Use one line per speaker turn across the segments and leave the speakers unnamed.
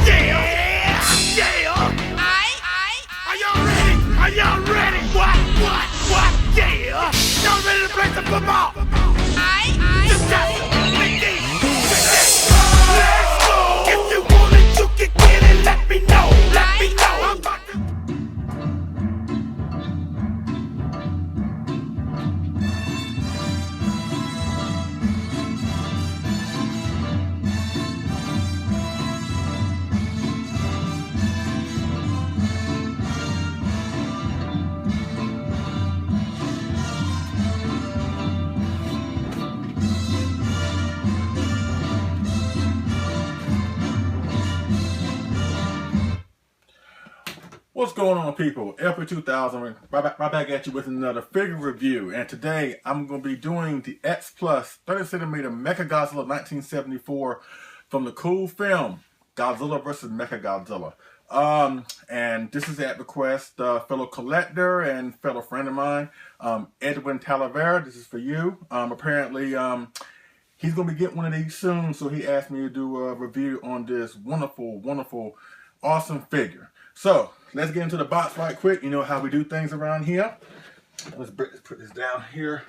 Yeah! Yeah! Are y'all ready? Are y'all ready? What? Yeah! Y'all ready to play some football? Just let's go! If you want it, you can get it. Let me know. Let me know. I'm about to...
What's going on, people? LP2000 right back at you with another figure review, and today I'm going to be doing the X Plus 30cm Mechagodzilla 1974 from the cool film Godzilla vs. Mechagodzilla. And this is at request fellow collector and fellow friend of mine, Edwin Talavera. This is for you. Apparently, he's going to be getting one of these soon, so he asked me to do a review on this wonderful, awesome figure. So, let's get into the box right quick. You know how we do things around here. Let's put this down here.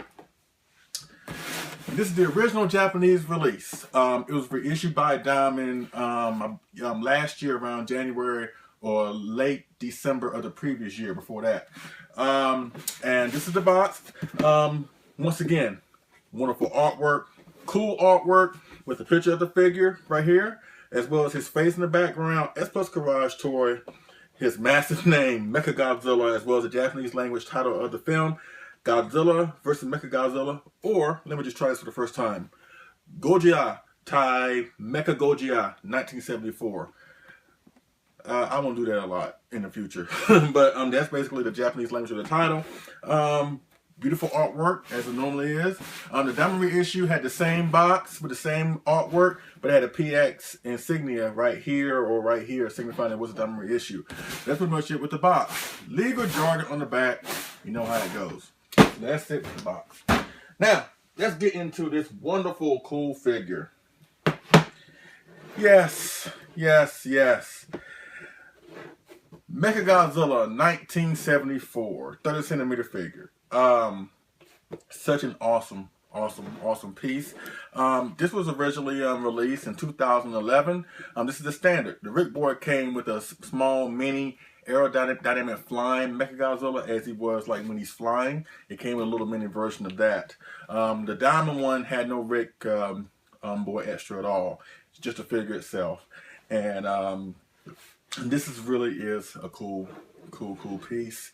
This is the original Japanese release. It was reissued by Diamond last year around January or late December of the previous year before that. And this is the box. Once again, wonderful artwork, cool artwork with the picture of the figure right here, as well as his face in the background, X Plus Garage toy, his massive name, Mechagodzilla, as well as the Japanese language title of the film, Godzilla vs. Mechagodzilla, or, let me just try this for the first time, Godzilla Tai Mechagodzilla 1974. I won't do that a lot in the future, but that's basically the Japanese language of the title. Beautiful artwork, as it normally is. The Diamond reissue had the same box with the same artwork, but it had a PX insignia right here or right here, signifying it was a Diamond reissue. That's pretty much it with the box. Legal jargon on the back. You know how it goes. So that's it with the box. Now, let's get into this wonderful, cool figure. Yes. Mechagodzilla 1974, 30cm figure. Such an awesome piece. This was originally released in 2011. This is the standard. The Rick board came with a small mini aerodynamic flying Mechagodzilla, as he was like when he's flying. It came with a little mini version of that. The Diamond one had no Rick board extra at all. It's just a figure itself. And this really is a cool piece.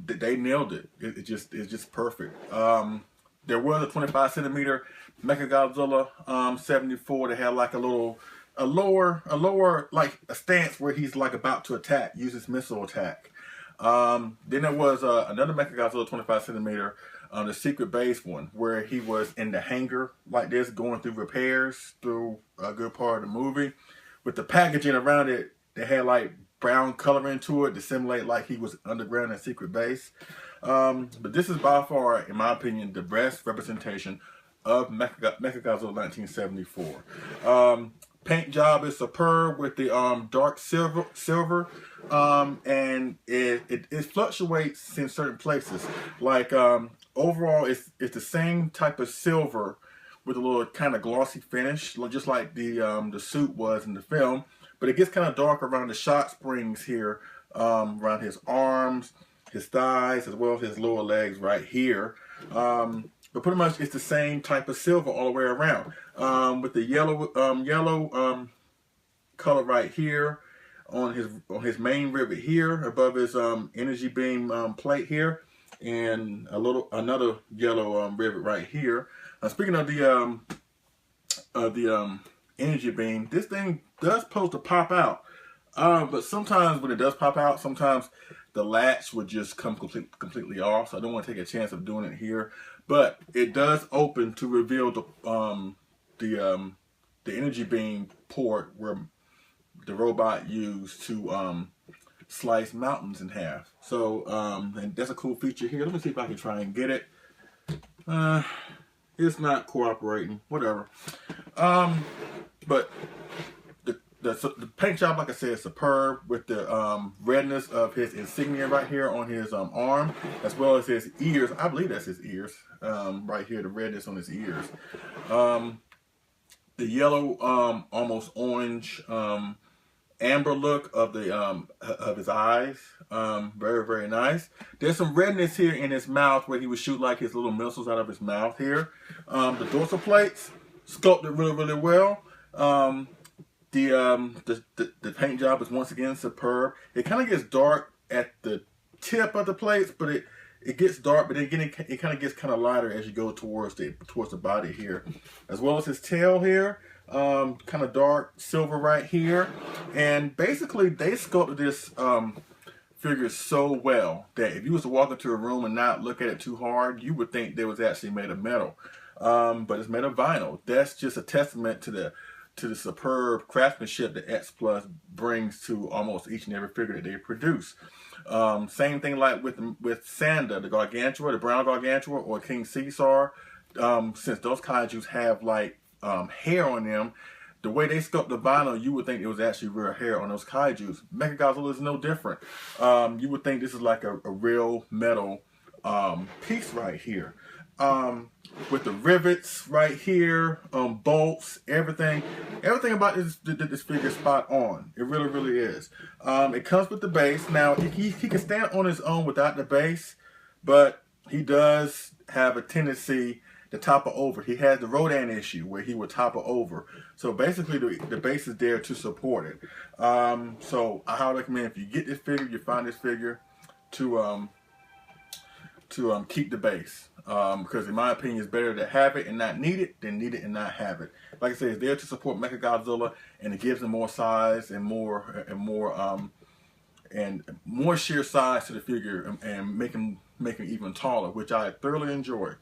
They nailed it. It's just perfect. There was a 25cm Mechagodzilla 74 that had like a lower like a stance where he's like about to attack, use his missile attack. Then there was another Mechagodzilla 25cm, the secret base one, where he was in the hangar like this, going through repairs through a good part of the movie, with the packaging around it that had like brown coloring to it to simulate like he was underground at secret base. But this is by far, in my opinion, the best representation of Mechagodzilla 1974. Paint job is superb with the dark silver, and it fluctuates in certain places. Like overall, it's the same type of silver with a little kind of glossy finish, just like the suit was in the film. But it gets kind of dark around the shot springs here, around his arms, his thighs, as well as his lower legs right here. But pretty much it's the same type of silver all the way around, with the yellow color right here on his main rivet here, above his energy beam plate here, and another yellow rivet right here. Speaking of the energy beam, this thing does supposed to pop out, but sometimes when it does pop out, sometimes the latch would just come completely off, so I don't want to take a chance of doing it here. But it does open to reveal the energy beam port where the robot used to slice mountains in half. So and that's a cool feature here. Let me see if I can try and get it. It's not cooperating, whatever. But the paint job, like I said, is superb with the redness of his insignia right here on his arm, as well as his ears. I believe that's his ears right here, the redness on his ears. The yellow, almost orange, amber look of the of his eyes, very, very nice. There's some redness here in his mouth where he would shoot like his little missiles out of his mouth here. The dorsal plates sculpted really, really well. The paint job is once again superb. It kind of gets dark at the tip of the plates, but it gets dark, but then again it kind of gets kind of lighter as you go towards the body here, as well as his tail here. Kind of dark silver right here, and basically they sculpted this figure so well that if you was to walk into a room and not look at it too hard, you would think they was actually made of metal, but it's made of vinyl. That's just a testament to the superb craftsmanship that X Plus brings to almost each and every figure that they produce. Same thing like with Sanda, the Gargantua, the brown Gargantua, or King Caesar. Since those kaijus have like hair on them, the way they sculpt the vinyl, you would think it was actually real hair on those kaijus. Mechagodzilla is no different. You would think this is like a real metal piece right here. With the rivets right here, bolts, everything about this figure is spot on. It really, really is. It comes with the base. Now, he can stand on his own without the base, but he does have a tendency to topple over. He has the Rodan issue where he would topple over. So basically, the base is there to support it. So I highly recommend if you get this figure, you find this figure, to keep the base. Because in my opinion, it's better to have it and not need it than need it and not have it. Like I said, it's there to support Mechagodzilla, and it gives him more size and more sheer size to the figure, and make him even taller, which I thoroughly enjoy.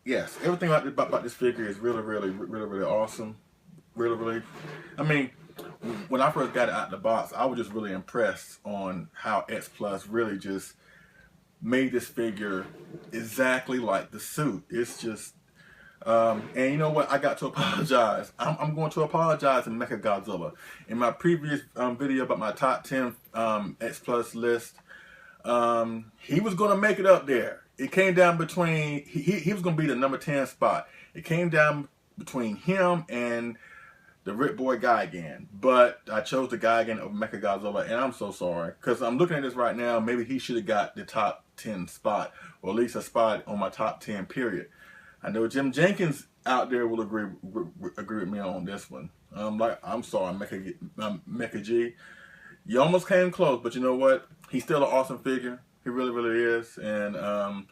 Yes, everything about this figure is really, really, really, really awesome. Really, really. I mean, when I first got it out of the box, I was just really impressed on how X Plus really just made this figure exactly like the suit. It's just, and you know what? I got to apologize. I'm going to apologize to Mechagodzilla. In my previous video about my top 10 X Plus list, he was going to make it up there. It came down between, he was going to be the number 10 spot. It came down between him and the Rip Boy Gigan, but I chose the Gigan over Mechagodzilla, and I'm so sorry, because I'm looking at this right now. Maybe he should have got the top 10 spot, or at least a spot on my top 10 period. I know Jim Jenkins out there will agree with me on this one. I'm sorry, Mecha G. You almost came close, but you know what? He's still an awesome figure. He really, really is. And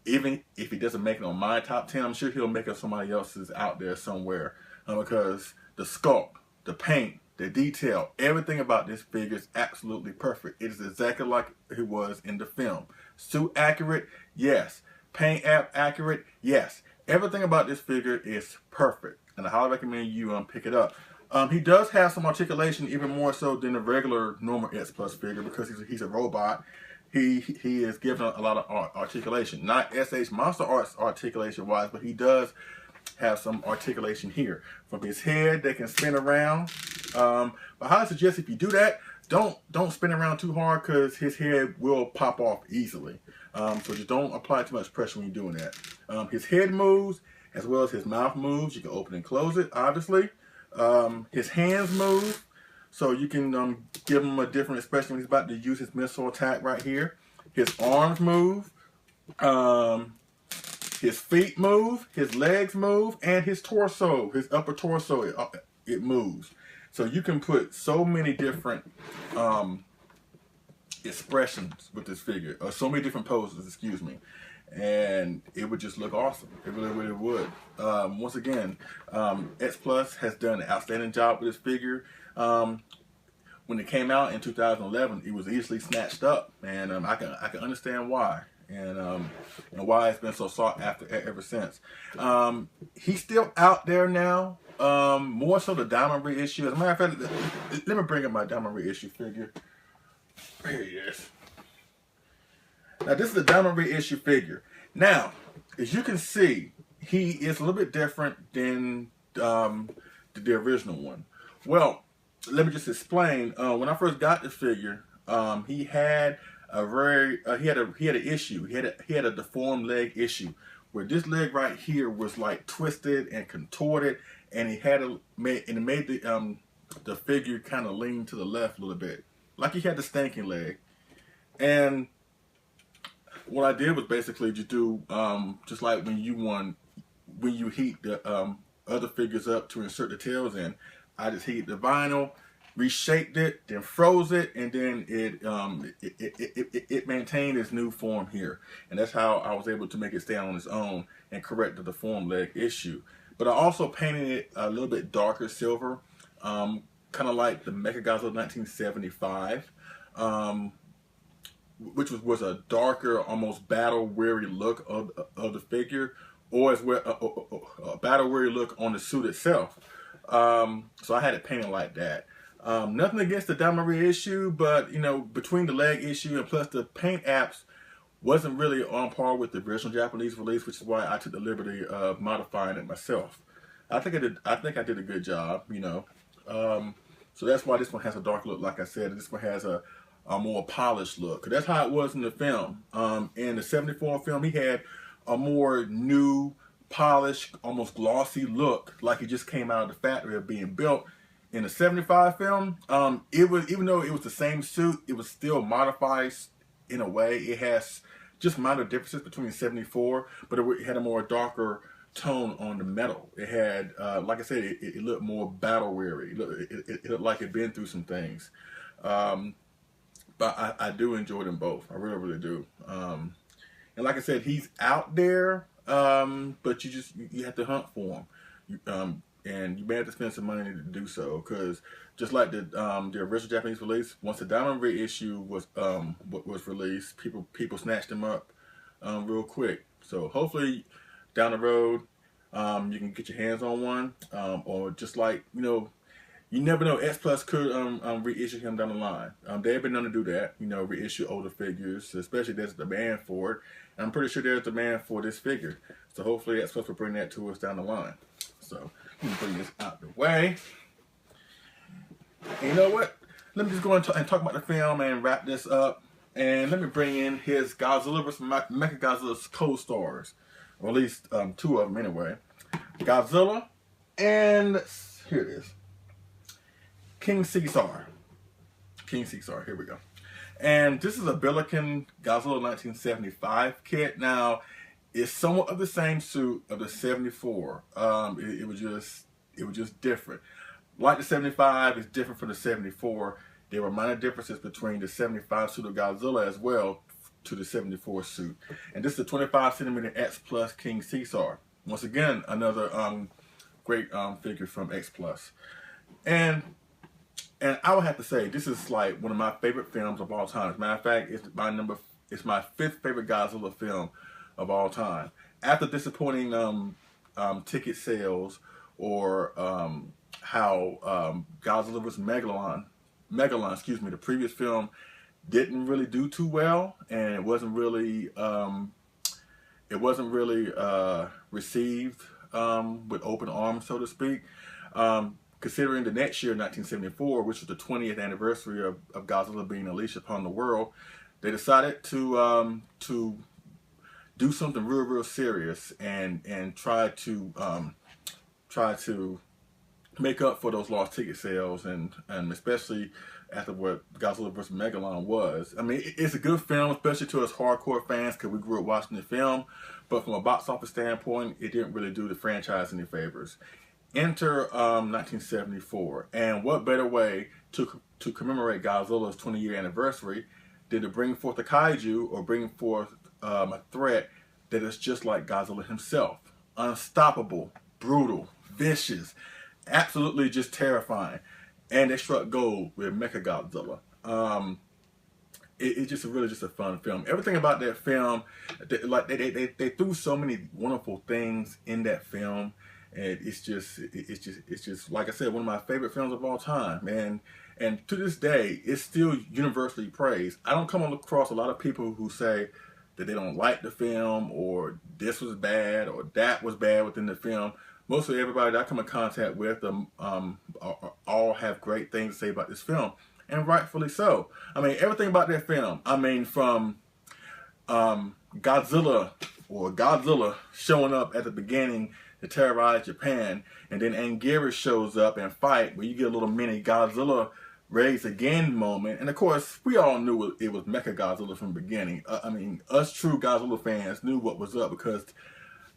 even if he doesn't make it on my top 10, I'm sure he'll make it somebody else's out there somewhere. Because the sculpt, the paint, the detail, everything about this figure is absolutely perfect. It is exactly like it was in the film. Suit accurate? Yes. Paint accurate? Yes. Everything about this figure is perfect. And I highly recommend you pick it up. He does have some articulation, even more so than the regular normal X Plus figure, because he's a robot. He is given a lot of articulation. Not SH Monster Arts articulation wise, but he does have some articulation here. From his head, they can spin around. But I highly suggest if you do that, don't spin around too hard, because his head will pop off easily. So just don't apply too much pressure when you're doing that. His head moves, as well as his mouth moves. You can open and close it, obviously. His hands move, so you can give him a different expression when he's about to use his missile attack right here. His arms move. His feet move, his legs move, and his torso, his upper torso, it moves. So you can put so many different expressions with this figure, or so many different poses, excuse me, and it would just look awesome. It really, really would. Once again, X Plus has done an outstanding job with this figure. When it came out in 2011, it was easily snatched up, and I can understand why. And why it's been so sought after ever since. He's still out there now, more so the diamond reissue. As a matter of fact, let me bring up my diamond reissue figure. Here he is. Now this is the diamond reissue figure. Now, as you can see, he is a little bit different than the original one. Well, let me just explain. When I first got this figure, he had an issue. He had a deformed leg issue, where this leg right here was like twisted and contorted, and it made the figure kind of lean to the left a little bit, like he had the stanking leg. And what I did was basically just do just like when you heat the other figures up to insert the tails in. I just heated the vinyl, reshaped it, then froze it, and then it maintained its new form here. And that's how I was able to make it stand on its own and correct the deformed leg issue. But I also painted it a little bit darker silver, kind of like the Mechagodzilla 1975, which was a darker, almost battle-weary look of the figure, or as well a battle-weary look on the suit itself. So I had it painted like that. Nothing against the diamond reissue, but you know, between the leg issue and plus the paint apps wasn't really on par with the original Japanese release, which is why I took the liberty of modifying it myself. I think I did a good job, you know. So that's why this one has a dark look, like I said, and this one has a more polished look. 'Cause that's how it was in the film. In the 74 film, he had a more new, polished, almost glossy look, like he just came out of the factory of being built. In the 75 film, even though it was the same suit, it was still modified in a way. It has just minor differences between 74, but it had a more darker tone on the metal. It had, like I said, it looked more battle weary. It looked like it'd been through some things. But I do enjoy them both. I really, really do. And like I said, he's out there, but you have to hunt for him. And you may have to spend some money to do so, because just like the original Japanese release, once the diamond reissue was released, people snatched them up real quick. So hopefully down the road you can get your hands on one, or just like, you know, you never know, X Plus could reissue him down the line. They've been known to do that, you know, reissue older figures, especially there's a demand for it. And I'm pretty sure there's demand for this figure. So hopefully X Plus will bring that to us down the line. So let me bring this out the way. And you know what? Let me just go and talk about the film and wrap this up. And let me bring in his Godzilla vs. Mechagodzilla's co-stars. Or at least two of them anyway. Godzilla and, here it is, King Caesar. King Caesar, here we go. And this is a Billiken Godzilla 1975 kit. Now, it's somewhat of the same suit of the 74. It was just different. Like the 75 is different from the 74. There were minor differences between the 75 suit of Godzilla as well to the 74 suit. And this is a 25 centimeter X Plus King Caesar. Once again, another great figure from X Plus. And I would have to say, this is like one of my favorite films of all time. As a matter of fact, it's my 5th favorite Godzilla film of all time. After disappointing ticket sales, or how Godzilla vs. Megalon, the previous film, didn't really do too well, and it wasn't really received with open arms, so to speak. Considering the next year, 1974, which was the 20th anniversary of Godzilla being unleashed upon the world, they decided to do something real serious and try to make up for those lost ticket sales, and especially after what Godzilla vs. Megalon was. I mean, it's a good film, especially to us hardcore fans, because we grew up watching the film, but from a box office standpoint, it didn't really do the franchise any favors. Enter 1974, and what better way to commemorate Godzilla's 20-year anniversary than to bring forth a kaiju, or bring forth a threat that is just like Godzilla himself. Unstoppable, brutal, vicious, absolutely just terrifying. And they struck gold with Mechagodzilla. It's just really just a fun film. Everything about that film, they threw so many wonderful things in that film. And it's just like I said, one of my favorite films of all time. And to this day, it's still universally praised. I don't come across a lot of people who say that they don't like the film, or this was bad, or that was bad within the film. mostly everybody that I come in contact with all have great things to say about this film, and rightfully so. I mean, everything about that film. I mean, from Godzilla showing up at the beginning to terrorize Japan, and then Anguirus shows up and fight, where you get a little mini Godzilla raised again moment. And of course, we all knew it was Mechagodzilla from the beginning. I mean, us true Godzilla fans knew what was up, because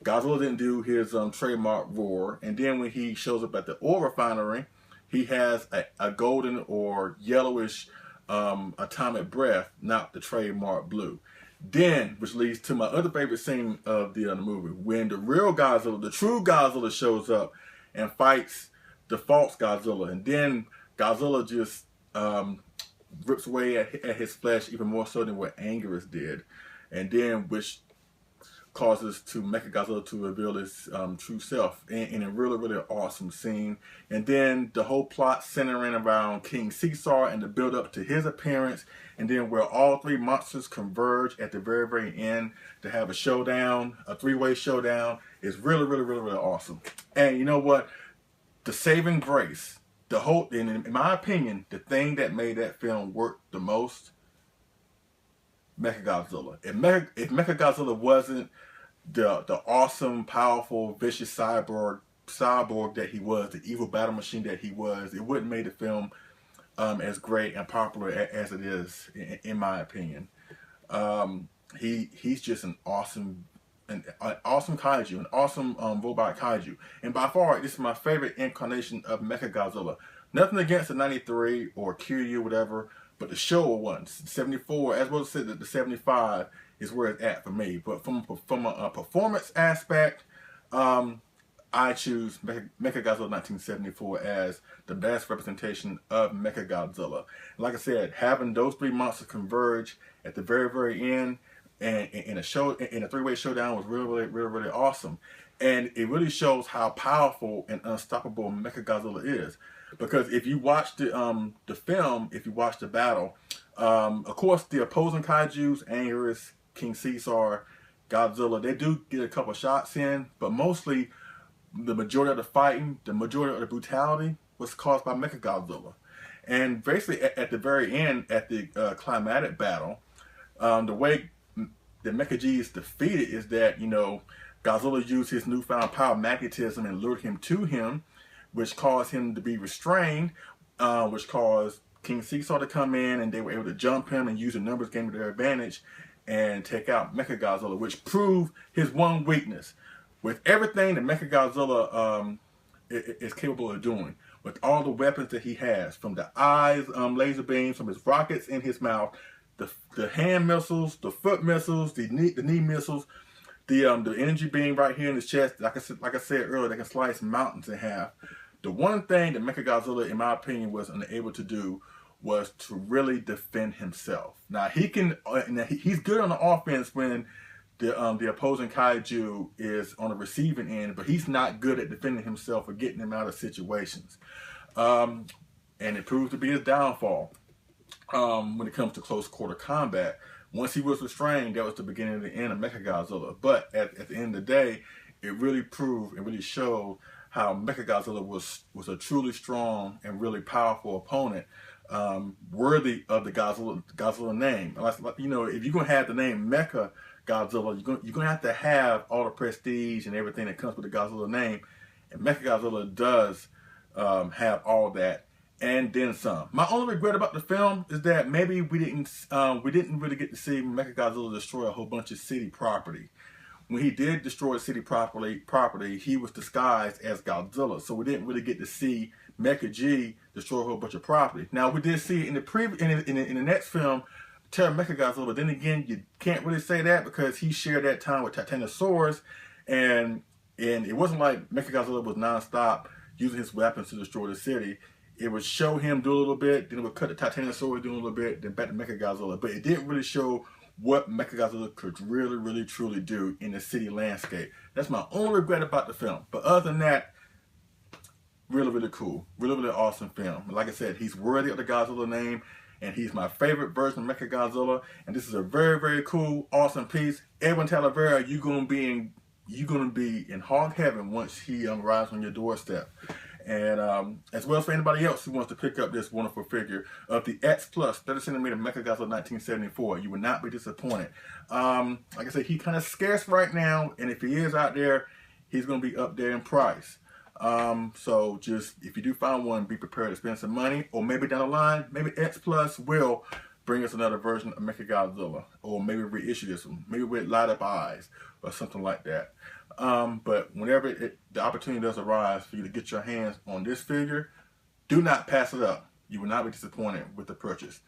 Godzilla didn't do his trademark roar, and then when he shows up at the oil refinery, he has a golden or yellowish atomic breath, not the trademark blue. Then, which leads to my other favorite scene of the movie, when the real Godzilla, the true Godzilla, shows up and fights the false Godzilla, and then Godzilla just rips away at his flesh even more so than what Anguirus did, and then which causes to Mechagodzilla to reveal his true self in a really, really awesome scene. And then the whole plot centering around King Caesar and the build up to his appearance, and then where all three monsters converge at the very, very end to have a showdown, a three-way showdown, is really, really, really, really awesome. And you know what? The saving grace, in my opinion, the thing that made that film work the most, Mechagodzilla. If Mechagodzilla wasn't the awesome, powerful, vicious cyborg that he was, the evil battle machine that he was, it wouldn't make the film as great and popular as it is, in my opinion. He's just an awesome kaiju, an awesome robot kaiju, and by far this is my favorite incarnation of Mechagodzilla. Nothing against the '93 or Kiryu, whatever. But the Showa ones, 74, as well as the 75, is where it's at for me. But from a performance aspect, I choose Mechagodzilla 1974 as the best representation of Mechagodzilla. Like I said, having those three monsters converge at the very, very end and in a three-way showdown was really, really, really, really awesome. And it really shows how powerful and unstoppable Mechagodzilla is. Because if you watch the film, if you watch the battle, of course the opposing kaijus, Anguirus, King Caesar, Godzilla, they do get a couple shots in, but mostly the majority of the fighting, the majority of the brutality was caused by Mechagodzilla. And basically at the very end, at the climatic battle, the way the Mechagodzilla is defeated is that, Godzilla used his newfound power, magnetism, and lured him to him, which caused him to be restrained, which caused King Caesar to come in, and they were able to jump him and use the numbers game to their advantage and take out Mechagodzilla, which proved his one weakness. With everything that Mechagodzilla is capable of doing, with all the weapons that he has, from the eyes, laser beams, from his rockets in his mouth, the hand missiles, the foot missiles, the knee missiles, the energy beam right here in his chest, like I said earlier, that can slice mountains in half. The one thing that Mechagodzilla, in my opinion, was unable to do was to really defend himself. Now he's good on the offense when the opposing kaiju is on the receiving end, but he's not good at defending himself or getting him out of situations. And it proved to be his downfall when it comes to close quarter combat. Once he was restrained, that was the beginning of the end of Mechagodzilla. But at the end of the day, it really proved and really showed how Mechagodzilla was a truly strong and really powerful opponent, worthy of the Godzilla name. If you're gonna have the name Mechagodzilla, you're gonna have to have all the prestige and everything that comes with the Godzilla name, and Mechagodzilla does have all that and then some. My only regret about the film is that maybe we didn't really get to see Mechagodzilla destroy a whole bunch of city property. When he did destroy city property, he was disguised as Godzilla, so we didn't really get to see Mecha-G destroy a whole bunch of property. Now we did see it in the next film, Terror Mechagodzilla, but then again, you can't really say that because he shared that time with Titanosaurus, and it wasn't like Mechagodzilla was nonstop using his weapons to destroy the city. It would show him do a little bit, then it would cut the Titanosaurus do a little bit, then back to Mechagodzilla. But it didn't really show what Mechagodzilla could really, really, truly do in the city landscape. That's my only regret about the film. But other than that, really, really cool. Really, really awesome film. Like I said, he's worthy of the Godzilla name, and he's my favorite version of Mechagodzilla. And this is a very, very cool, awesome piece. Edwin Talavera, you're going to be in you're going to be in hog heaven once he arrives on your doorstep. And as well as for anybody else who wants to pick up this wonderful figure of the X Plus 30cm Mechagodzilla 1974, you will not be disappointed. Like I said, he's kind of scarce right now, and if he is out there, he's going to be up there in price. So just, if you do find one, be prepared to spend some money, or maybe down the line, maybe X Plus will bring us another version of Mechagodzilla, or maybe reissue this one, maybe with light up eyes or something like that. But whenever the opportunity does arise for you to get your hands on this figure, do not pass it up. You will not be disappointed with the purchase.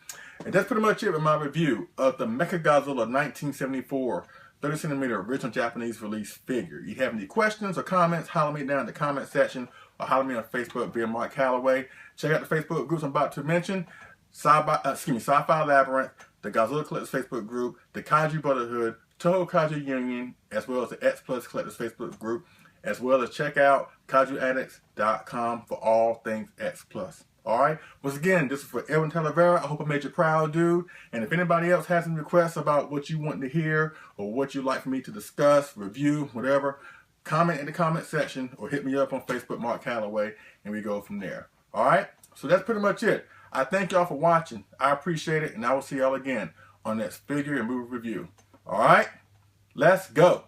And that's pretty much it with my review of the Mechagodzilla 1974 30cm original Japanese release figure. If you have any questions or comments, holler me down in the comment section, or holler me on Facebook via Mark Calloway. Check out the Facebook groups I'm about to mention: Sci-Fi Labyrinth, the Godzilla Collectors Facebook group, the Kaiju Brotherhood, Toho Kaiju Union, as well as the X Plus Collectors Facebook group, as well as check out KaijuAddicts.com for all things X Plus. Alright, once again, this is for Edwin Talavera. I hope I made you proud, dude. And if anybody else has any requests about what you want to hear, or what you'd like for me to discuss, review, whatever, comment in the comment section, or hit me up on Facebook, Mark Calloway, and we go from there. Alright, so that's pretty much it. I thank y'all for watching. I appreciate it, and I will see y'all again on next figure and movie review. Alright, let's go.